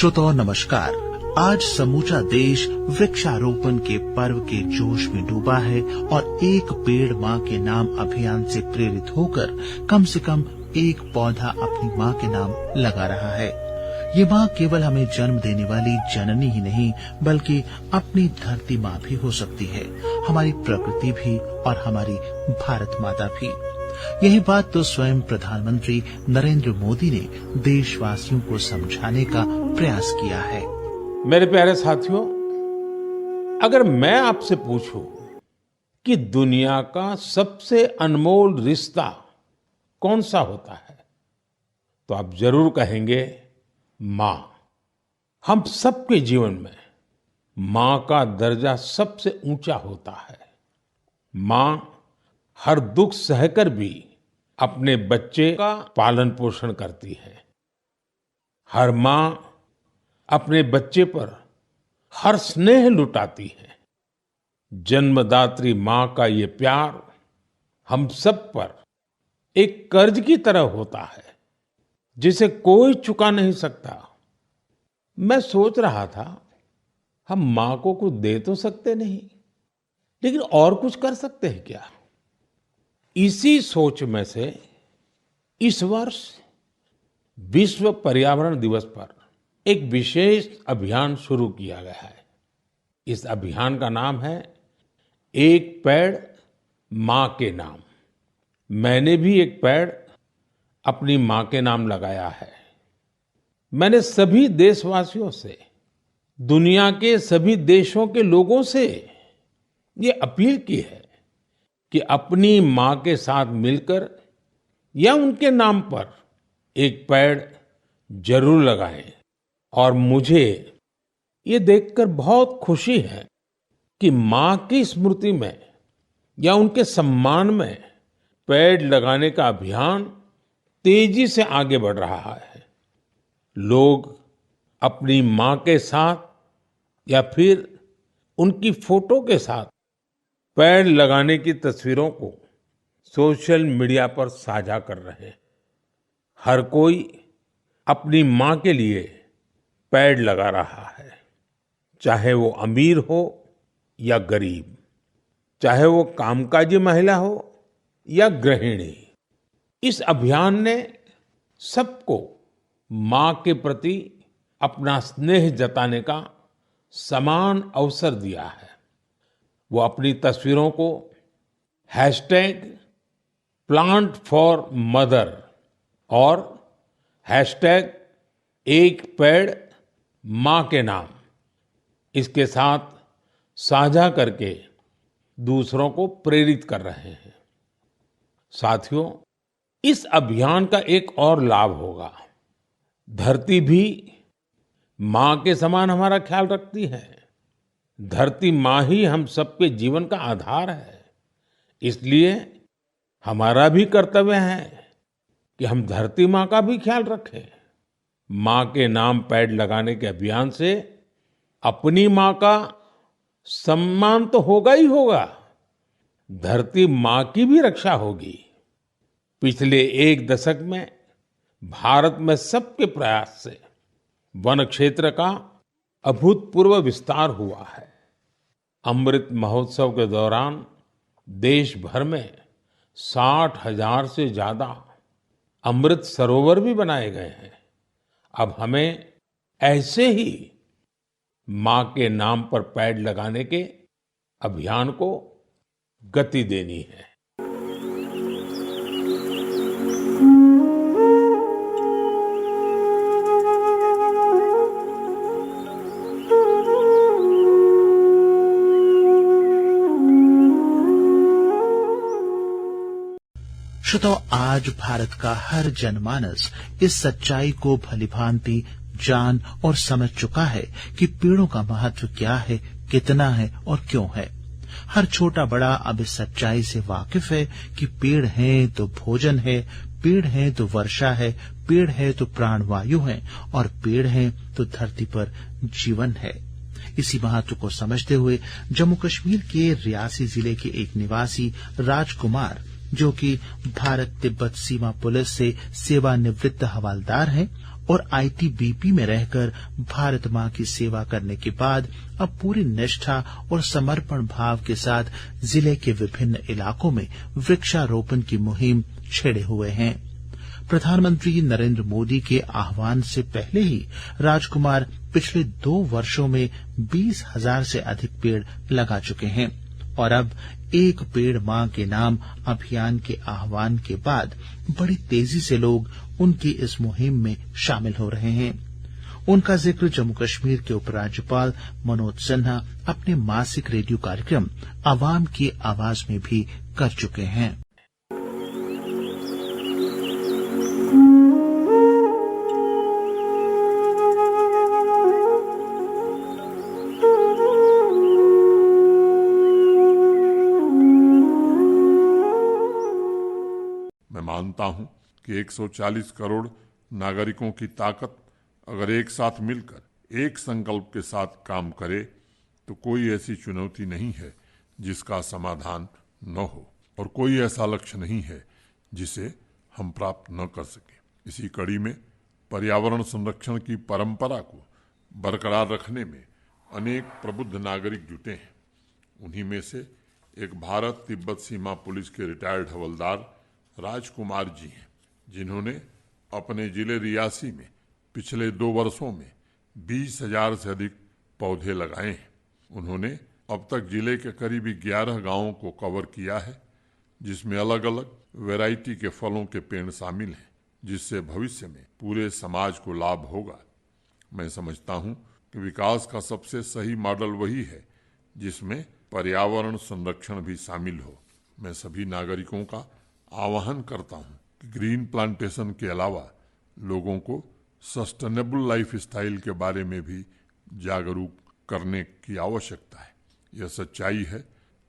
श्रोताओं नमस्कार। आज समूचा देश वृक्षारोपण के पर्व के जोश में डूबा है और एक पेड़ माँ के नाम अभियान से प्रेरित होकर कम से कम एक पौधा अपनी माँ के नाम लगा रहा है। ये माँ केवल हमें जन्म देने वाली जननी ही नहीं बल्कि अपनी धरती माँ भी हो सकती है, हमारी प्रकृति भी और हमारी भारत माता भी। यही बात तो स्वयं प्रधानमंत्री नरेंद्र मोदी ने देशवासियों को समझाने का प्रयास किया है। मेरे प्यारे साथियों, अगर मैं आपसे पूछूं कि दुनिया का सबसे अनमोल रिश्ता कौन सा होता है, तो आप जरूर कहेंगे माँ। हम सबके जीवन में माँ का दर्जा सबसे ऊंचा होता है। माँ हर दुख सहकर भी अपने बच्चे का पालन पोषण करती है। हर माँ अपने बच्चे पर हर स्नेह लुटाती है। जन्मदात्री माँ का ये प्यार हम सब पर एक कर्ज की तरह होता है जिसे कोई चुका नहीं सकता। मैं सोच रहा था, हम माँ को कुछ दे तो सकते नहीं, लेकिन और कुछ कर सकते हैं क्या? इसी सोच में से इस वर्ष विश्व पर्यावरण दिवस पर एक विशेष अभियान शुरू किया गया है। इस अभियान का नाम है एक पेड़ माँ के नाम। मैंने भी एक पेड़ अपनी माँ के नाम लगाया है। मैंने सभी देशवासियों से, दुनिया के सभी देशों के लोगों से ये अपील की है कि अपनी माँ के साथ मिलकर या उनके नाम पर एक पेड़ जरूर लगाएं। और मुझे ये देखकर बहुत खुशी है कि माँ की स्मृति में या उनके सम्मान में पेड़ लगाने का अभियान तेजी से आगे बढ़ रहा है। लोग अपनी माँ के साथ या फिर उनकी फोटो के साथ पेड़ लगाने की तस्वीरों को सोशल मीडिया पर साझा कर रहे हैं। हर कोई अपनी माँ के लिए पेड़ लगा रहा है, चाहे वो अमीर हो या गरीब, चाहे वो कामकाजी महिला हो या गृहिणी। इस अभियान ने सबको माँ के प्रति अपना स्नेह जताने का समान अवसर दिया है। वो अपनी तस्वीरों को #PlantForMother और #एक पेड़ माँ के नाम इसके साथ साझा करके दूसरों को प्रेरित कर रहे हैं। साथियों, इस अभियान का एक और लाभ होगा। धरती भी माँ के समान हमारा ख्याल रखती है। धरती माँ ही हम सबके जीवन का आधार है। इसलिए हमारा भी कर्तव्य है कि हम धरती माँ का भी ख्याल रखें। माँ के नाम पेड़ लगाने के अभियान से अपनी माँ का सम्मान तो होगा ही होगा, धरती माँ की भी रक्षा होगी। पिछले एक दशक में भारत में सबके प्रयास से वन क्षेत्र का अभूतपूर्व विस्तार हुआ है। अमृत महोत्सव के दौरान देश भर में 60,000 से ज्यादा अमृत सरोवर भी बनाए गए हैं। अब हमें ऐसे ही माँ के नाम पर पेड़ लगाने के अभियान को गति देनी है। श्रोताओ, आज भारत का हर जनमानस इस सच्चाई को भलीभांति जान और समझ चुका है कि पेड़ों का महत्व क्या है, कितना है और क्यों है। हर छोटा बड़ा अब इस सच्चाई से वाकिफ है कि पेड़ हैं तो भोजन है, पेड़ हैं तो वर्षा है, पेड़ है तो प्राणवायु है और पेड़ हैं तो धरती पर जीवन है। इसी महत्व को समझते हुए जम्मू कश्मीर के रियासी जिले के एक निवासी राजकुमार, जो कि भारत तिब्बत सीमा पुलिस से सेवानिवृत्त हवलदार हैं, और आईटीबीपी में रहकर भारत मां की सेवा करने के बाद अब पूरी निष्ठा और समर्पण भाव के साथ जिले के विभिन्न इलाकों में वृक्षारोपण की मुहिम छेड़े हुए हैं। प्रधानमंत्री नरेंद्र मोदी के आह्वान से पहले ही राजकुमार पिछले 2 वर्षों में 20,000 से अधिक पेड़ लगा चुके हैं और अब एक पेड़ मां के नाम अभियान के आह्वान के बाद बड़ी तेजी से लोग उनकी इस मुहिम में शामिल हो रहे हैं। उनका जिक्र जम्मू कश्मीर के उपराज्यपाल मनोज सिन्हा अपने मासिक रेडियो कार्यक्रम आवाम की आवाज में भी कर चुके हैं। मैं मानता हूं कि 140 करोड़ नागरिकों की ताकत अगर एक साथ मिलकर एक संकल्प के साथ काम करे तो कोई ऐसी चुनौती नहीं है जिसका समाधान न हो और कोई ऐसा लक्ष्य नहीं है जिसे हम प्राप्त न कर सके। इसी कड़ी में पर्यावरण संरक्षण की परंपरा को बरकरार रखने में अनेक प्रबुद्ध नागरिक जुटे हैं। उन्हीं में से एक भारत तिब्बत सीमा पुलिस के रिटायर्ड हवलदार राजकुमार जी हैं, जिन्होंने अपने जिले रियासी में पिछले 2 वर्षों में 20,000 से अधिक पौधे लगाए हैं। उन्होंने अब तक जिले के करीब 11 गांवों को कवर किया है, जिसमें अलग अलग वैरायटी के फलों के पेड़ शामिल हैं, जिससे भविष्य में पूरे समाज को लाभ होगा। मैं समझता हूं कि विकास का सबसे सही मॉडल वही है जिसमें पर्यावरण संरक्षण भी शामिल हो। मैं सभी नागरिकों का आह्वान करता हूं कि ग्रीन प्लांटेशन के अलावा लोगों को सस्टेनेबल लाइफ स्टाइल के बारे में भी जागरूक करने की आवश्यकता है। यह सच्चाई है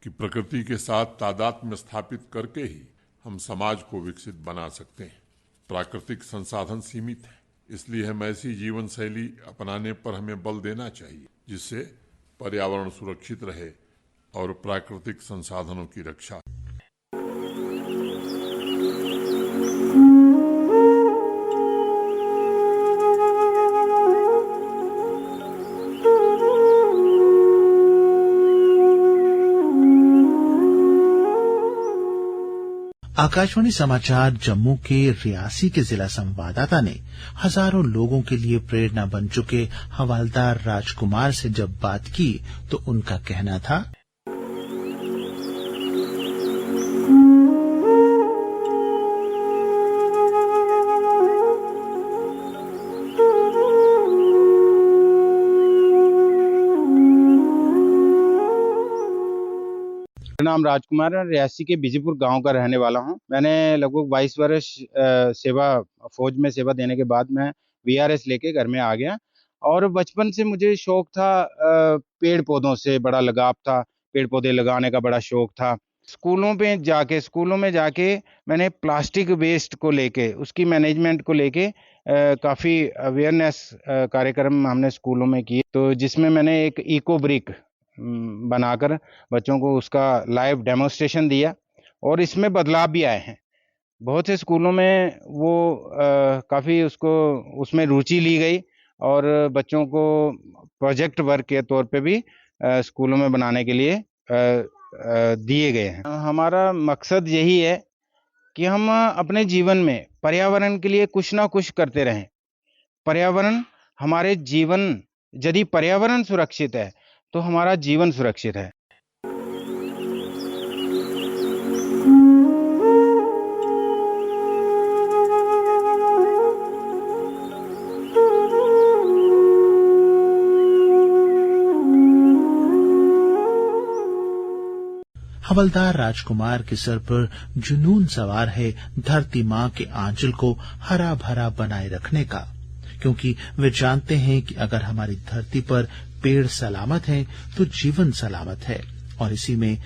कि प्रकृति के साथ तादात्म्य स्थापित करके ही हम समाज को विकसित बना सकते हैं। प्राकृतिक संसाधन सीमित हैं, इसलिए हम ऐसी जीवन शैली अपनाने पर हमें बल देना चाहिए जिससे पर्यावरण सुरक्षित रहे और प्राकृतिक संसाधनों की रक्षा। आकाशवाणी समाचार जम्मू के रियासी के जिला संवाददाता ने हजारों लोगों के लिए प्रेरणा बन चुके हवलदार राजकुमार से जब बात की तो उनका कहना था, मेरा नाम राजकुमार है। रियासी के बिजीपुर गांव का रहने वाला हूं। मैंने लगभग 22 वर्ष फौज में सेवा देने के बाद मैं वीआरएस लेके घर में आ गया और बचपन से मुझे शौक था, पेड़ पौधों से बड़ा लगाव था, पेड़ पौधे लगाने का बड़ा शौक था। स्कूलों में जाके मैंने प्लास्टिक वेस्ट को लेके, उसकी मैनेजमेंट को लेके काफ़ी अवेयरनेस कार्यक्रम हमने स्कूलों में किए, तो जिसमें मैंने एक इको ब्रिक बनाकर बच्चों को उसका लाइव डेमोन्स्ट्रेशन दिया और इसमें बदलाव भी आए हैं। बहुत से स्कूलों में वो काफ़ी उसमें रुचि ली गई और बच्चों को प्रोजेक्ट वर्क के तौर पे भी स्कूलों में बनाने के लिए दिए गए हैं। हमारा मकसद यही है कि हम अपने जीवन में पर्यावरण के लिए कुछ ना कुछ करते रहें। पर्यावरण हमारे जीवन, यदि पर्यावरण सुरक्षित है तो हमारा जीवन सुरक्षित है। हवलदार राजकुमार के सर पर जुनून सवार है धरती मां के आंचल को हरा भरा बनाए रखने का, क्योंकि वे जानते हैं कि अगर हमारी धरती पर पेड़ सलामत हैं तो जीवन सलामत है और इसी में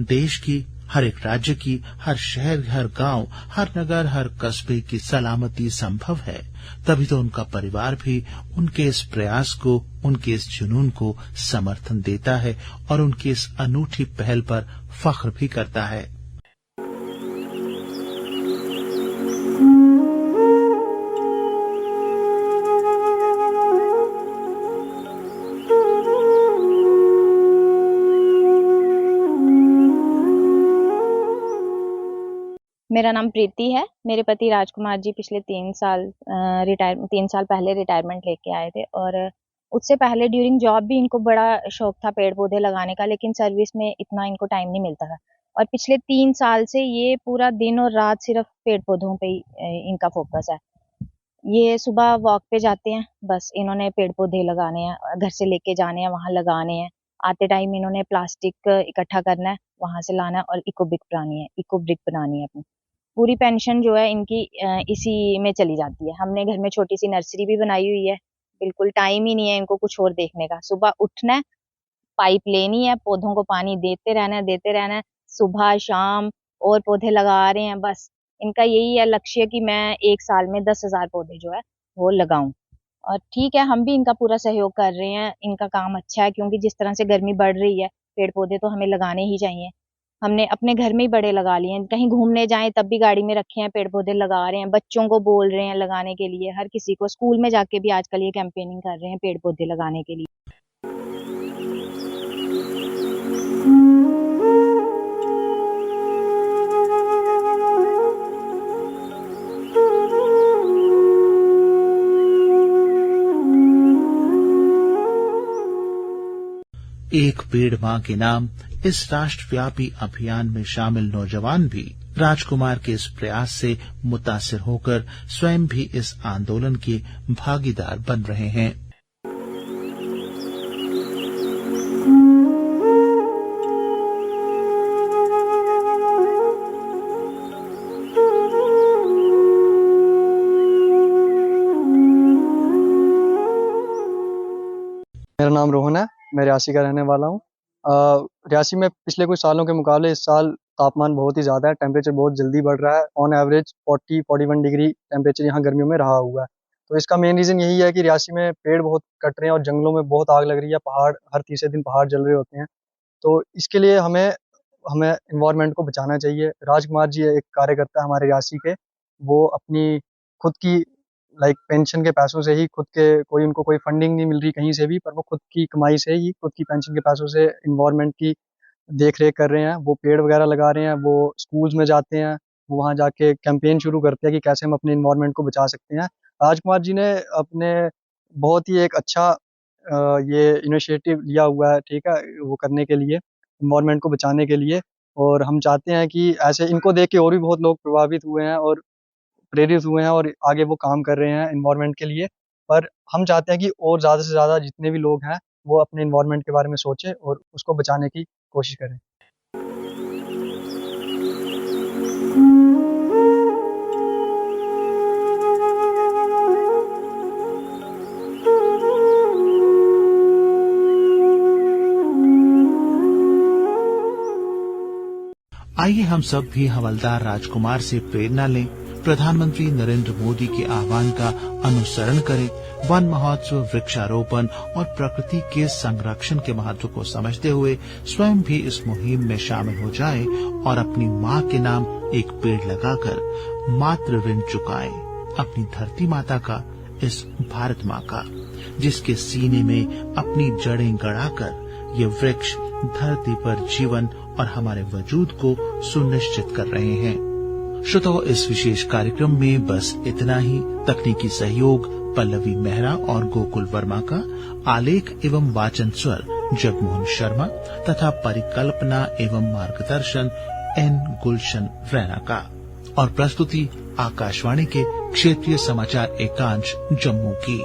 देश की, हर एक राज्य की, हर शहर, हर गांव, हर नगर, हर कस्बे की सलामती संभव है। तभी तो उनका परिवार भी उनके इस प्रयास को, उनके इस जुनून को समर्थन देता है और उनकी इस अनूठी पहल पर फख्र भी करता है। मेरा नाम प्रीति है। मेरे पति राजकुमार जी पिछले 3 साल पहले रिटायरमेंट लेके आए थे और उससे पहले ड्यूरिंग जॉब भी इनको बड़ा शौक था पेड़ पौधे लगाने का, लेकिन सर्विस में इतना इनको टाइम नहीं मिलता था। और पिछले 3 साल से ये पूरा दिन और रात सिर्फ पेड़ पौधों पे ही इनका फोकस है। ये सुबह वॉक पे जाते हैं, बस इन्होंने पेड़ पौधे लगाने हैं, घर से लेके जाने हैं, वहां लगाने हैं। आते टाइम इन्होंने प्लास्टिक इकट्ठा करना है, वहां से लाना है और इको ब्रिक बनानी है अपनी। पूरी पेंशन जो है इनकी इसी में चली जाती है। हमने घर में छोटी सी नर्सरी भी बनाई हुई है। बिल्कुल टाइम ही नहीं है इनको कुछ और देखने का। सुबह उठना है, पाइप लेनी है, पौधों को पानी देते रहना है सुबह शाम, और पौधे लगा रहे हैं। बस इनका यही है लक्ष्य कि मैं 1 साल में 10,000 पौधे जो है वो लगाऊं। और ठीक है, हम भी इनका पूरा सहयोग कर रहे हैं। इनका काम अच्छा है क्योंकि जिस तरह से गर्मी बढ़ रही है, पेड़ पौधे तो हमें लगाने ही चाहिए। हमने अपने घर में ही बड़े लगा लिए हैं, कहीं घूमने जाएं तब भी गाड़ी में रखे हैं, पेड़ पौधे लगा रहे हैं, बच्चों को बोल रहे हैं लगाने के लिए। हर किसी को स्कूल में जाके भी आजकल ये कैंपेनिंग कर रहे हैं पेड़ पौधे लगाने के लिए। एक पेड़ मां के नाम इस राष्ट्रव्यापी अभियान में शामिल नौजवान भी राजकुमार के इस प्रयास से मुतासिर होकर स्वयं भी इस आंदोलन के भागीदार बन रहे हैं। मेरा नाम रोहन है, मैं रियासी का रहने वाला हूँ। रियासी में पिछले कुछ सालों के मुकाबले इस साल तापमान बहुत ही ज़्यादा है, टेम्परेचर बहुत जल्दी बढ़ रहा है। ऑन एवरेज 40-41 डिग्री टेम्परेचर यहाँ गर्मियों में रहा हुआ है। तो इसका मेन रीज़न यही है कि रियासी में पेड़ बहुत कट रहे हैं और जंगलों में बहुत आग लग रही है। पहाड़ हर तीसरे दिन पहाड़ जल रहे होते हैं। तो इसके लिए हमें एनवायरनमेंट को बचाना चाहिए। राजकुमार जी एक कार्यकर्ता है हमारे रियासी के, वो अपनी खुद की पेंशन के पैसों से ही उनको कोई फंडिंग नहीं मिल रही कहीं से भी, पर वो खुद की कमाई से ही, खुद की पेंशन के पैसों से एनवायरनमेंट की देख रेख कर रहे हैं। वो पेड़ वगैरह लगा रहे हैं, वो स्कूल्स में जाते हैं, वो वहाँ जाके कैंपेन शुरू करते हैं कि कैसे हम अपने एनवायरनमेंट को बचा सकते हैं। राजकुमार जी ने अपने बहुत ही एक अच्छा ये इनिशिएटिव लिया हुआ है, ठीक है, वो करने के लिए, एनवायरनमेंट को बचाने के लिए। और हम चाहते हैं कि ऐसे इनको देख के और भी बहुत लोग प्रभावित हुए हैं और प्रेरित हुए हैं और आगे वो काम कर रहे हैं एनवायरनमेंट के लिए। पर हम चाहते हैं कि और ज़्यादा से ज़्यादा जितने भी लोग हैं वो अपने एनवायरनमेंट के बारे में सोचें और उसको बचाने की कोशिश करें। आइए हम सब भी हवलदार राजकुमार से प्रेरणा लें, प्रधानमंत्री नरेंद्र मोदी के आह्वान का अनुसरण करें, वन महोत्सव, वृक्षारोपण और प्रकृति के संरक्षण के महत्व को समझते हुए स्वयं भी इस मुहिम में शामिल हो जाएं और अपनी मां के नाम एक पेड़ लगाकर मातृ ऋण चुकाएं, अपनी धरती माता का, इस भारत मां का, जिसके सीने में अपनी जड़ें गड़ाकर ये वृक्ष धरती पर जीवन और हमारे वजूद को सुनिश्चित कर रहे हैं। श्रोताओ, इस विशेष कार्यक्रम में बस इतना ही। तकनीकी सहयोग पल्लवी मेहरा और गोकुल वर्मा का, आलेख एवं वाचन स्वर जगमोहन शर्मा तथा परिकल्पना एवं मार्गदर्शन एन गुलशन रैना का, और प्रस्तुति आकाशवाणी के क्षेत्रीय समाचार एकांश जम्मू की।